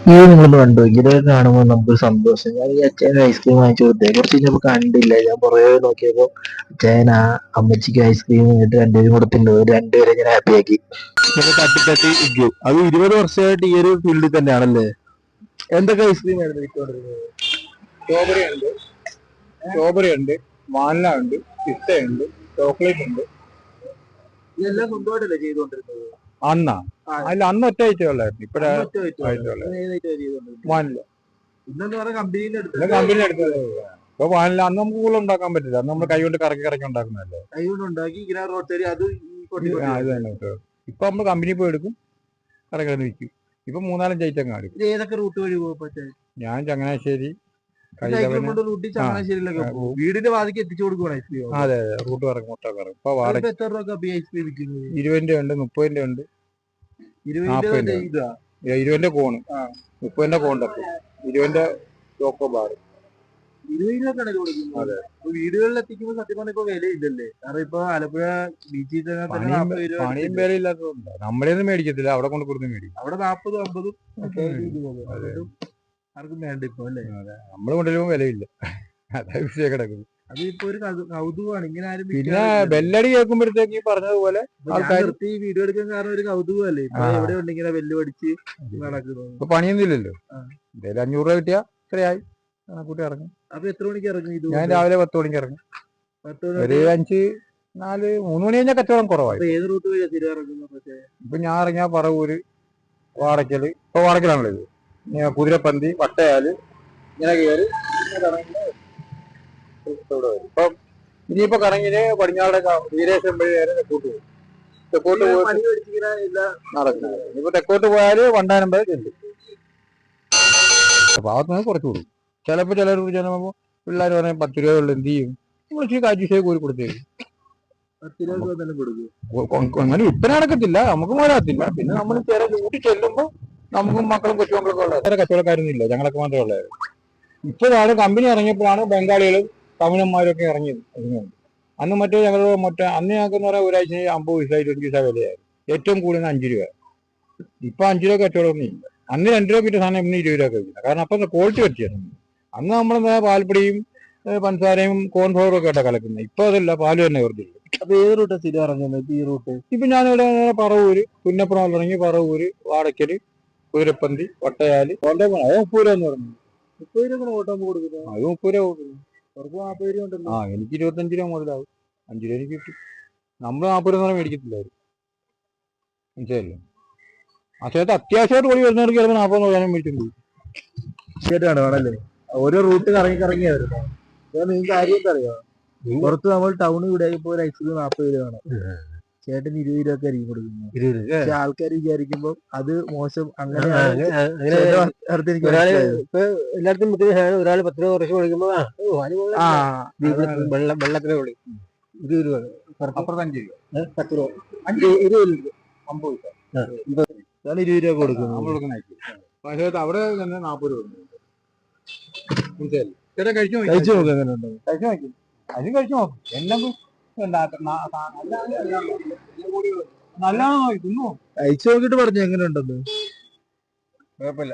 ഇത് നിങ്ങളൊന്ന് കണ്ടു ഇതൊക്കെ കാണുമ്പോൾ നമുക്ക് സന്തോഷം. ഞാൻ ഈ അച്ഛന് ഐസ്ക്രീം വാങ്ങിച്ചു കൊടുത്തേ കുറച്ച് കഴിഞ്ഞപ്പോ കണ്ടില്ല. ഞാൻ പുറകെ നോക്കിയപ്പോ അച്ഛൻ ആ അമ്മച്ചിക്ക് ഐസ്ക്രീം ഇങ്ങോട്ട് രണ്ടുപേരും കൊടുത്തിട്ടുണ്ട്. രണ്ടുപേരും ഇങ്ങനെ ഹാപ്പി ആക്കി. ഇങ്ങനെ തട്ടി തട്ടി ഇരിക്കും. അത് 20 വർഷമായിട്ട് ഈ ഒരു ഫീൽഡിൽ തന്നെയാണല്ലേ? എന്തൊക്കെ ഐസ്ക്രീം ആയിരുന്നു വിറ്റുകൊണ്ടിരുന്നത്? സ്ട്രോബെറി ഉണ്ട്, സ്ട്രോബെറി ഉണ്ട്, വാനില ഉണ്ട്, പിസ്ത ഉണ്ട്, ചോക്ലേറ്റ് ഉണ്ട്. ഇതെല്ലാം സ്വന്തമായിട്ടല്ലേ ചെയ്തുകൊണ്ടിരുന്നത്? അന്നാ അല്ല, അന്ന് ഒറ്റ ഐറ്റം ഉള്ളായിരുന്നു. ഇപ്പഴ ഒറ്റ item ആണ്. ഇന്ന് ഏത് item ആ ചെയ്തുകൊണ്ടിരുന്നത്? വാനില ഇന്നെന്ന് പറഞ്ഞാൽ കമ്പനിയിൽ പിന്നെ കമ്പനി എടുത്തത്. ഇപ്പൊ വാനില അന്ന് നമുക്ക് കൂടുതൽ ഉണ്ടാക്കാൻ പറ്റില്ല. അന്ന് നമ്മൾ കൈ കൊണ്ട് കറക്കി കറക്കി ഉണ്ടാക്കുന്നതല്ലേ. കൈ കൊണ്ട് ഉണ്ടാക്കി ഇങ്ങനെ റോഡ് സൈഡ് അത് ഇത് തന്നെ കേട്ടോ. ഇപ്പൊ നമ്മൾ കമ്പനി പോയി എടുക്കും, കറക്കി വിൽക്കും. ഇപ്പൊ 3-4 ഐറ്റം കാണും. ഏതൊക്കെ റൂട്ട് വഴി പോകും? ഞാൻ ചങ്ങനാശ്ശേരി, റൂട്ടിൽ ചങ്ങനാശ്ശേരിയിലൊക്കെ പോകും. വീടിന്റെ വാതിക്ക് എത്തിച്ചു കൊടുക്കുവാണ് ഐസ്ക്രീം. അതെ റൂട്ട് കറങ്ങും, മുട്ട കറങ്ങും. ഇപ്പൊ വാടക എത്ര രൂപ ഐസ്ക്രീം വിൽക്കുന്നത്? 20 ഉണ്ട്, 30 ഉണ്ട്, 40 20 കോണ്, 30 കോണ്ടപ്പ്, 20 ചോക്കോ ബാർ. 20 രൂപ കടയിൽ കൊടുക്കുന്നു. അതെ. വീടുകളിൽ എത്തിക്കുമ്പോൾ സത്യം പറഞ്ഞ ഇപ്പൊ വിലയില്ലല്ലേ? കാരണം ഇപ്പൊ ആലപ്പുഴ ബീച്ചിൽ പണിയും വില ഇല്ലാത്തതുകൊണ്ട് നമ്മളെയൊന്നും മേടിക്കത്തില്ല, അവിടെ കൊണ്ട് കൊടുത്ത് മേടിക്കും. അവിടെ 40-50 ആർക്കും വേണ്ട ഇപ്പൊ അല്ലേ? നമ്മള് കൊണ്ടുവരുമ്പോ വിലയില്ല, അതാ വിഷയം കിടക്കുന്നത്. അതിപ്പോ ഒരു കൗതുകമാണ് ഇങ്ങനെ ആരും. പിന്നെ ബെല്ലടി കേൾക്കുമ്പോഴത്തേക്ക് ഈ പറഞ്ഞതുപോലെ ആൾക്കാർ വീഡിയോ എടുക്കാൻ കാരണം ഒരു കൗതുകമല്ലേ? എവിടെ ഉണ്ട് ഇങ്ങനെ ബെല്ല് പഠിച്ച് നടക്കുന്നത്? ഇപ്പൊ പണിയൊന്നും ഇല്ലല്ലോ. എന്തായാലും 500 രൂപ കിട്ടിയാ ഇത്രയായി, കൂട്ടി ഇറങ്ങും. അപ്പൊ എത്ര മണിക്ക് ഇറങ്ങും? ഞാൻ രാവിലെ 10 മണിക്ക് ഇറങ്ങും. ഒരു 3 മണി കഴിഞ്ഞാൽ കച്ചവടം കുറവായി. ഏത് റൂട്ട് വഴിയാ സ്ഥിരം ഇറങ്ങുന്നത്? ഇപ്പൊ ഞാൻ ഇറങ്ങിയ പറവൂര്, വാടക്കല്. ഇപ്പൊ വാടക്കലാണല്ലോ ഇത്. കുതിരപ്പന്തി, വട്ടയാല്, ഇങ്ങനെ കയറി ഇപ്പം ഇനിയിപ്പോ കറങ്ങിന് പടിഞ്ഞാറെ വീരേശം വഴി നേരെ തെക്കോട്ട് പോകും. തെക്കോട്ട് പോയി നടക്കുന്നത്. ഇനിയിപ്പോ തെക്കോട്ട് പോയാല് വണ്ടാനം വരെ ചെല്ലും. ഭാഗത്തുനിന്ന് കുറച്ച് കൊടുക്കും. ചിലപ്പോ ചിലപ്പോ പിള്ളേർ പറഞ്ഞാൽ 10 രൂപ ഉള്ളു, എന്ത് ചെയ്യും? നമ്മൾ കാഴ്ച കോരി കൊടുത്തേരും. അങ്ങനെ വിൽപ്പന നടക്കത്തില്ല, നമുക്ക് പോരാത്തില്ല. പിന്നെ നമ്മൾ ചില കൂട്ടി ചെല്ലുമ്പോ നമുക്കും മക്കളും കൊച്ചുമക്കളൊക്കെ ഉള്ളത്. വേറെ കച്ചവടക്കാരൊന്നും ഇല്ല, ഞങ്ങളൊക്കെ മാത്രമേ ഉള്ളത്. ഇപ്പോഴാണ് കമ്പനി ഇറങ്ങിയപ്പോഴാണ് ബംഗാളികളും തമിഴന്മാരൊക്കെ ഇറങ്ങിയത്. അന്ന് അന്ന് ഞങ്ങൾക്കെന്ന് പറയാൻ ഒരാഴ്ച 50 പൈസ 20 പൈസ വിലയായിരുന്നു. ഏറ്റവും കൂടുതൽ 5 രൂപ. ഇപ്പൊ 5 രൂപ കച്ചവടമൊന്നും ഇല്ല. അന്ന് 2 രൂപ കിട്ടിയ സാധനം ഇന്ന് 20 രൂപ കഴിക്കില്ല. കാരണം അപ്പൊ ക്വാളിറ്റി പറ്റിയാണ്. അന്ന് നമ്മൾ പാൽപ്പൊടിയും പഞ്ചസാരയും കോൺഫ്ലവറും ഒക്കെ ആയിട്ടാണ് കലക്കുന്നത്. ഇപ്പൊ അതല്ല, പാല് തന്നെ വെറുതെ. അപ്പൊ ഏത് റൂട്ടാ സ്ഥിരം ഇറങ്ങുന്നത് ഈ റൂട്ട്? ഇപ്പൊ ഞാനിവിടെ പറവൂര്, പുന്നപ്പുറം ഇറങ്ങി പറവൂര്, വാടക്കല്, കുതിരപ്പന്തി, വട്ടയാല്, 30 രൂപ എന്ന് പറഞ്ഞു. 30 രൂപ ഓട്ടം കൊടുക്കുന്നത്? അത് 30 രൂപ കൊടുക്കുന്നു. 40 രൂപ ഉണ്ടല്ലോ. എനിക്ക് 25 രൂപ മുതലാവും. 5 രൂപ എനിക്ക് കിട്ടും. നമ്മള് 40 രൂപ മേടിക്കത്തില്ലായിരുന്നു, മനസ്സിലല്ലേ? ആ ചേർത്ത് അത്യാവശ്യമായിട്ട് ഓടി വരുന്നവർക്ക് ചിലപ്പോൾ 40 രൂപ മേടിച്ചിട്ടുണ്ട്. ആണല്ലേ? ഓരോ റൂട്ട് കറങ്ങി കറങ്ങി വരുന്നത്. നിങ്ങൾക്ക് കാര്യം അറിയാം, പുറത്ത് നമ്മൾ ടൗണിൽ ഇവിടെ ഇപ്പോൾ ഐസ്ക്രീം 40 രൂപയാണ്, ചേട്ടന് 20 രൂപ ആയിരിക്കും കൊടുക്കുന്നത്. പക്ഷെ ആൾക്കാർ വിചാരിക്കുമ്പോ അത് മോശം. അങ്ങനെ എല്ലായിടത്തും ഒരാൾ 10 രൂപ കുറച്ച് കൊടുക്കുമ്പോ വെള്ളത്തിന് വിളി 20 രൂപ, 5 രൂപ, 10 രൂപ, 20 ഞാൻ 20 രൂപ കൊടുക്കുന്നു. പക്ഷേ അവിടെ തന്നെ 40 രൂപ. ചേട്ടാ കഴിച്ചു നോക്കാം എങ്ങനെ ഉണ്ടോ? കഴിച്ചു നോക്കി, അതും കഴിച്ചു നോക്കും. എല്ലാം നല്ലതാണോ തിന്നോ? കഴിച്ചു നോക്കിട്ട് പറഞ്ഞു എങ്ങനെ ഉണ്ടെന്ന്. കുഴപ്പമില്ല.